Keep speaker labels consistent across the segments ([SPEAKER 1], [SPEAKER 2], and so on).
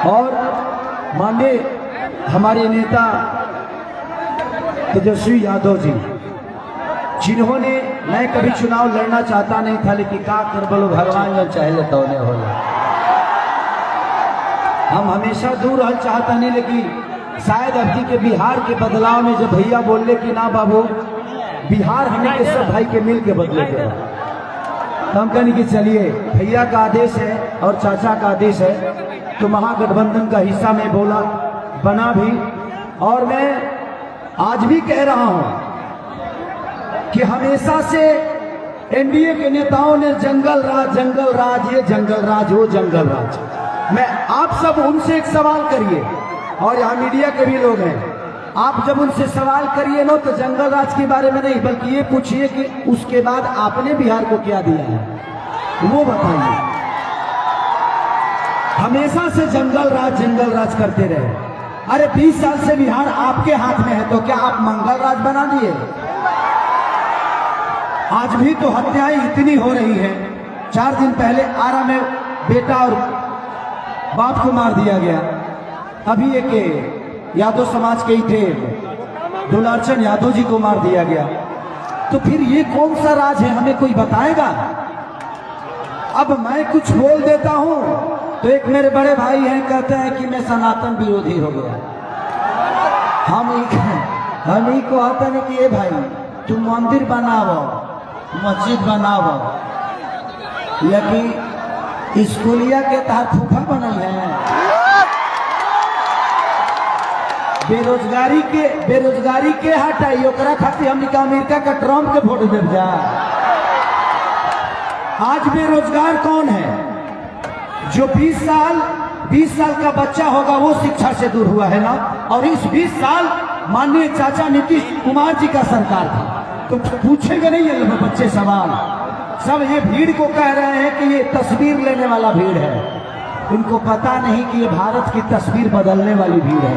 [SPEAKER 1] और माननीय हमारे नेता तेजस्वी यादव जी, जिन्होंने मैं कभी चुनाव लड़ना चाहता नहीं था, लेकिन का कर बोलो भगवान जो चाहे तो उन्हें होला। हम हमेशा दूर रहना चाहता नहीं, लेकिन शायद अभी के बिहार के बदलाव में जब भैया बोले कि ना बाबू बिहार हमें के सब भाई के मिल के बदले के, तो हम कहने की चलिए भैया का आदेश है और चाचा का आदेश है, तो महागठबंधन का हिस्सा में बोला बना भी। और मैं आज भी कह रहा हूं कि हमेशा से एनडीए के नेताओं ने जंगल राज, ये जंगल राज, वो जंगल राज। मैं आप सब उनसे एक सवाल करिए, और यहाँ मीडिया के भी लोग हैं, आप जब उनसे सवाल करिए ना तो जंगल राज के बारे में नहीं, बल्कि ये पूछिए कि उसके बाद आपने बिहार को क्या दिया है, वो बताइए। हमेशा से जंगल राज करते रहे। अरे 20 साल से बिहार आपके हाथ में है, तो क्या आप मंगल राज बना दिए? आज भी तो हत्याएं इतनी हो रही है। 4 दिन पहले आरा में बेटा और बाप को मार दिया गया। अभी एक यादव समाज के ही थे, दुलारचंद यादव जी को मार दिया गया। तो फिर ये कौन सा राज है, हमें कोई बताएगा? अब मैं कुछ बोल देता हूं तो एक मेरे बड़े भाई हैं, कहते हैं कि मैं सनातन विरोधी हो गया। हम ही को आता नहीं कि ये भाई तुम मंदिर बनाओ, मस्जिद बनाओ, या कि स्कूलिया के तहत फूफा बनल है। बेरोजगारी के हटाई, ओकरा खातिर हमने का अमेरिका का ट्रम्प के वोट दे जा। आज बेरोजगार कौन है? जो 20 साल का बच्चा होगा वो शिक्षा से दूर हुआ है ना। और इस 20 साल माननीय चाचा नीतीश कुमार जी का सरकार था, तो पूछेंगे नहीं ये बच्चे सवाल। सब ये भीड़ को कह रहे हैं कि ये तस्वीर लेने वाला भीड़ है, उनको पता नहीं कि ये भारत की तस्वीर बदलने वाली भीड़ है।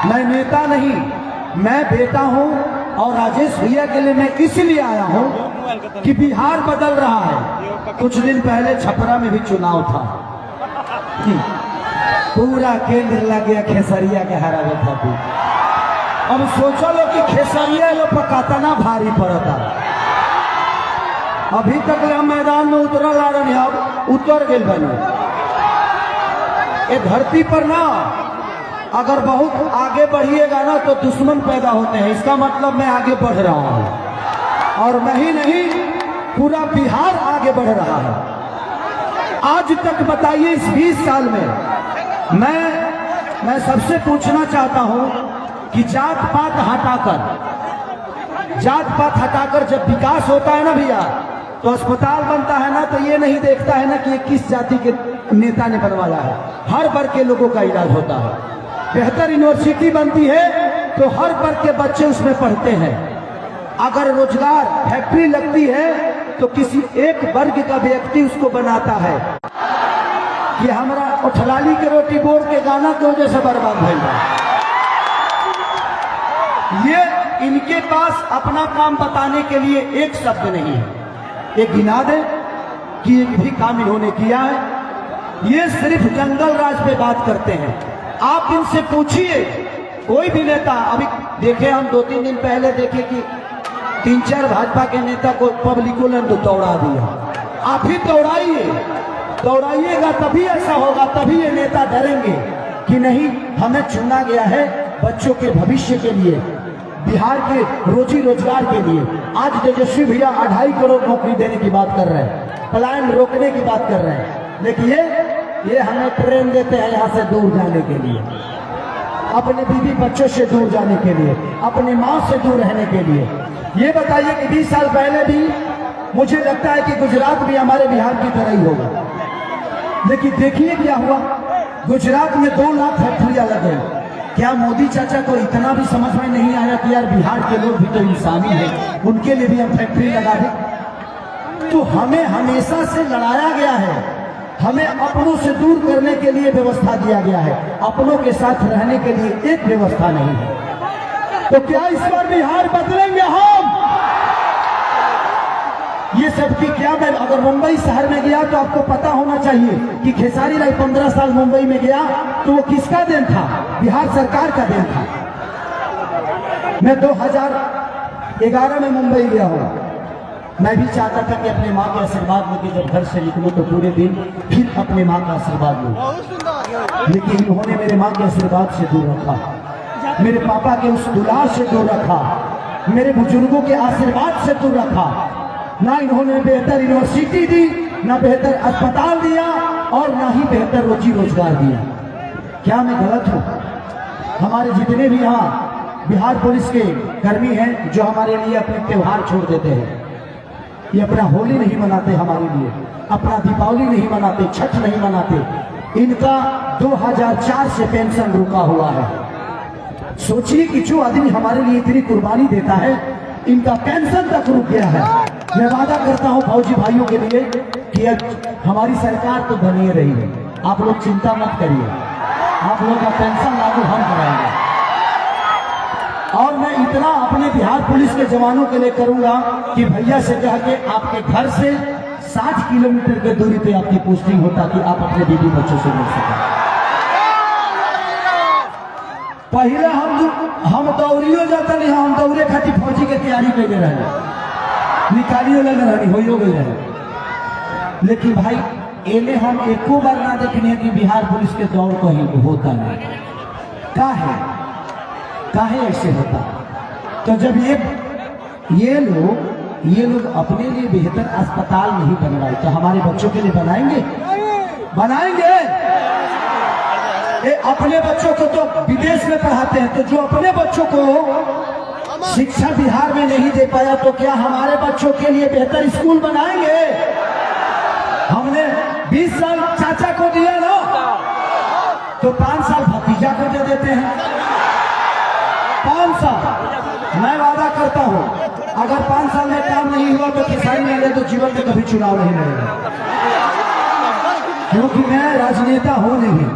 [SPEAKER 1] मैं नेता नहीं, मैं बेटा हूं, और राजेश भैया के लिए मैं इसलिए आया हूं कि बिहार बदल रहा है। कुछ दिन पहले छपरा में भी चुनाव था, पूरा केंद्र लग गया खेसरिया के हरावे था। अब सोचो लो कि खेसरिया लो पकाता ना भारी पड़ता। अभी तक हम मैदान में उतरल आ रहे, अब उतर गए बने। ये धरती पर ना अगर बहुत आगे बढ़िएगा ना तो दुश्मन पैदा होते हैं। इसका मतलब मैं आगे बढ़ रहा हूं, और मैं ही नहीं पूरा बिहार आगे बढ़ रहा है। आज तक बताइए इस 20 साल में मैं सबसे पूछना चाहता हूं कि जात पात हटाकर जब विकास होता है ना भैया, तो अस्पताल बनता है ना, तो ये नहीं देखता है ना कि ये किस जाति के नेता ने बनवाया है। हर वर्ग के लोगों का इलाज होता है। बेहतर यूनिवर्सिटी बनती है तो हर वर्ग के बच्चे उसमें पढ़ते हैं। अगर रोजगार फैक्ट्री लगती है तो किसी एक वर्ग का व्यक्ति उसको बनाता है। कि हमारा उठलाली के रोटी बोर के गाना की वजह से बर्बाद भइल। ये इनके पास अपना काम बताने के लिए एक शब्द नहीं है। एक गिना दे कि एक भी काम इन्होंने किया है। ये सिर्फ जंगल राज पे बात करते हैं। आप इनसे पूछिए, कोई भी नेता, अभी देखे हम 2-3 दिन पहले देखे कि 3-4 भाजपा के नेता को पब्लिकों ने दौड़ा दिया। आप ही दौड़ाइएगा तभी ऐसा होगा, तभी ये नेता डरेंगे कि नहीं हमें चुना गया है बच्चों के भविष्य के लिए, बिहार के रोजी रोजगार के लिए। आज तेजस्वी भैया 2.5 करोड़ नौकरी देने की बात कर रहे हैं, पलायन रोकने की बात कर रहे हैं, लेकिन ये हमें ट्रेन देते हैं यहाँ से दूर जाने के लिए, अपने बीवी बच्चों से दूर जाने के लिए, अपनी माँ से दूर रहने के लिए। ये बताइए कि 20 साल पहले भी मुझे लगता है कि गुजरात भी हमारे बिहार की तरह ही होगा, लेकिन देखिए क्या हुआ। गुजरात में 2 लाख फैक्ट्रियां लगे। क्या मोदी चाचा को इतना भी समझ में नहीं आया कि यार बिहार के लोग भी तो इंसानी हैं, उनके लिए भी हम फैक्ट्री लगा दें? तो हमें हमेशा से लड़ाया गया है, हमें अपनों से दूर करने के लिए व्यवस्था दिया गया है, अपनों के साथ रहने के लिए एक व्यवस्था नहीं है। तो क्या इस बार बिहार बदलेंगे हम? ये सब की क्या, मैं अगर मुंबई शहर में गया तो आपको पता होना चाहिए कि खेसारी लाल 15 साल मुंबई में गया तो वो किसका देन था? बिहार सरकार का देन था। मैं 2011 में मुंबई गया हूँ। मैं भी चाहता था कि अपने माँ के आशीर्वाद लेके जब घर से निकलूं तो पूरे दिन फिर अपने माँ का आशीर्वाद लूं, लेकिन इन्होंने मेरे माँ के आशीर्वाद से दूर रखा, मेरे पापा के उस दुलार से दूर रखा, मेरे बुजुर्गों के आशीर्वाद से दूर रखा। ना इन्होंने बेहतर यूनिवर्सिटी दी, ना बेहतर अस्पताल दिया और ना ही बेहतर रोजी रोजगार दिया। क्या मैं गलत हूँ? हमारे जितने भी यहाँ बिहार पुलिस के कर्मी हैं जो हमारे लिए अपने त्योहार छोड़ देते हैं, ये अपना होली नहीं मनाते हमारे लिए, अपना दीपावली नहीं मनाते, छठ नहीं मनाते, इनका 2004 से पेंशन रुका हुआ है। सोचिए कि जो आदमी हमारे लिए इतनी कुर्बानी देता है, इनका पेंशन तक रुक गया है। मैं वादा करता हूं फौजी भाइयों के लिए कि हमारी सरकार तो बनी रही है, आप लोग चिंता मत करिए, आप लोग का पेंशन लागू हम कराएंगे। और मैं इतना अपने बिहार पुलिस के जवानों के लिए करूंगा कि भैया से कह के आपके घर से 60 किलोमीटर की दूरी पे आपकी पोस्टिंग हो ताकि आप अपने बीवी बच्चों से मिल सकें। पहले हम दौड़ियो जाता नहीं, हम दौड़े खातिर फौजी के तैयारी कर रहे, निकालियो लगे रही हो गए, लेकिन भाई एने हम एको बार ना देखने कि बिहार पुलिस के दौड़ कहीं होता नहीं। काहे ऐसे होता? तो जब ये लोग अपने लिए बेहतर अस्पताल नहीं बनवाए तो हमारे बच्चों के लिए बनाएंगे? ये अपने बच्चों को तो विदेश में पढ़ाते हैं, तो जो अपने बच्चों को शिक्षा बिहार में नहीं दे पाया तो क्या हमारे बच्चों के लिए बेहतर स्कूल बनाएंगे? हमने 20 साल चाचा को दिया ना, तो 5 साल भतीजा को दे देते हैं। 5 साल मैं वादा करता हूं, अगर 5 साल में काम नहीं हुआ तो किसानी में ले तो जीवन में कभी चुनाव नहीं लड़ेगा, क्योंकि मैं राजनेता हूं नहीं,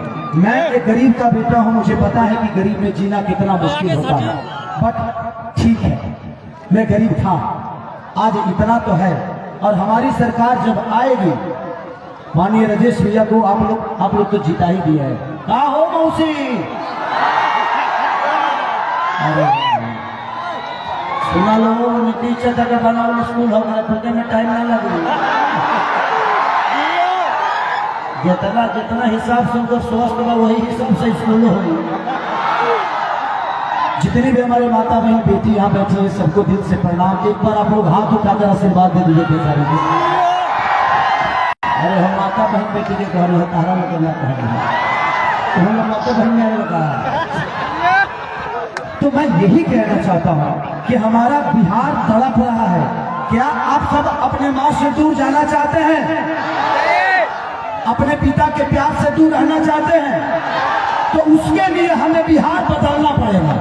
[SPEAKER 1] मैं एक गरीब का बेटा हूं। मुझे पता है कि गरीब में जीना कितना मुश्किल होता है, बट ठीक है, मैं गरीब था, आज इतना तो है। और हमारी सरकार जब आएगी, माननीय राजेश भैया को आप लोग तो जिता ही दिया है। कहा हो मौसी? अरे सुना लो, नीचे जगह बना हुआ स्कूल होगा तो में टाइम ना लगे। जितना हिसाब से उनको स्वस्थ होगा वही हिसाब से स्कूल होगी। जितनी भी हमारे माता बहन बेटी यहाँ बैठी है सबको दिल से प्रणाम। एक बार आप लोग हाथ उठाकर आशीर्वाद दे दीजिए बेचारी को। अरे हम माता बहन बेटी के घर है, तारा लोग उन्होंने माता बहन ने कहा। तो मैं यही कहना चाहता हूँ कि हमारा बिहार तड़प रहा है। क्या आप सब अपने माँ से दूर जाना चाहते हैं? अपने पिता के प्यार से दूर रहना चाहते हैं? तो उसके लिए हमें बिहार बदलना पड़ेगा।